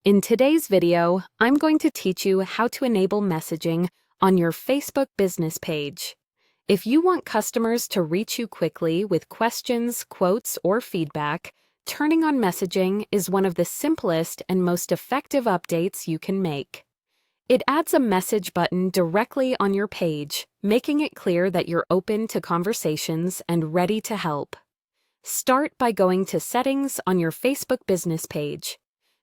In today's video, I'm going to teach you how to enable messaging on your Facebook business page. If you want customers to reach you quickly with questions, quotes, or feedback, turning on messaging is one of the simplest and most effective updates you can make. It adds a message button directly on your page, making it clear that you're open to conversations and ready to help. Start by going to Settings on your Facebook business page.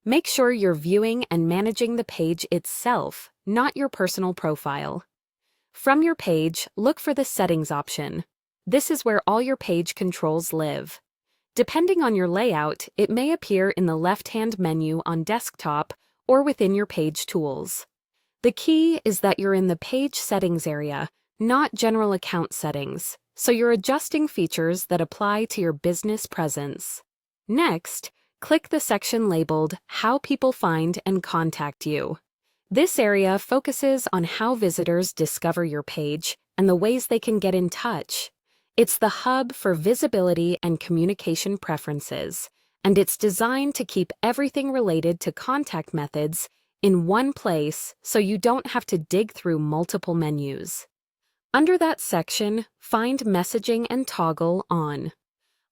Make sure you're viewing and managing the page itself, not your personal profile. From your page, look for the Settings option. This is where all your page controls live. Depending on your layout, it may appear in the left-hand menu on desktop or within your page tools. The key is that you're in the Page Settings area, not General Account Settings, so you're adjusting features that apply to your business presence. Next, click the section labeled How People Find and Contact You. This area focuses on how visitors discover your page and the ways they can get in touch. It's the hub for visibility and communication preferences, and it's designed to keep everything related to contact methods in one place so you don't have to dig through multiple menus. Under that section, find Messaging and Toggle On.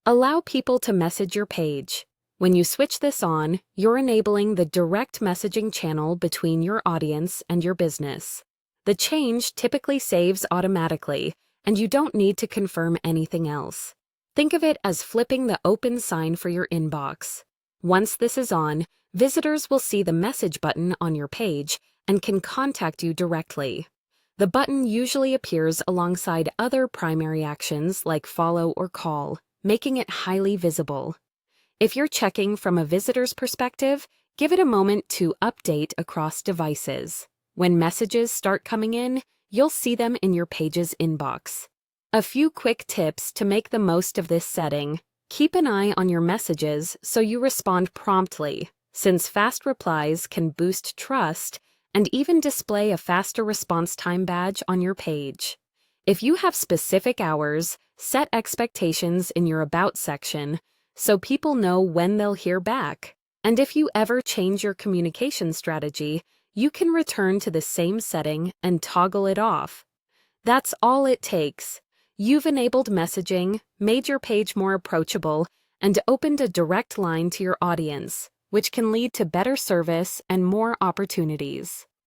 Allow people to message your page. When you switch this on, you're enabling the direct messaging channel between your audience and your business. The change typically saves automatically, and you don't need to confirm anything else. Think of it as flipping the open sign for your inbox. Once this is on, visitors will see the message button on your page and can contact you directly. The button usually appears alongside other primary actions like follow or call, making it highly visible. If you're checking from a visitor's perspective, give it a moment to update across devices. When messages start coming in, you'll see them in your page's inbox. A few quick tips to make the most of this setting. Keep an eye on your messages so you respond promptly, since fast replies can boost trust and even display a faster response time badge on your page. If you have specific hours, set expectations in your About section so people know when they'll hear back. And if you ever change your communication strategy, you can return to the same setting and toggle it off. That's all it takes. You've enabled messaging, made your page more approachable, and opened a direct line to your audience, which can lead to better service and more opportunities.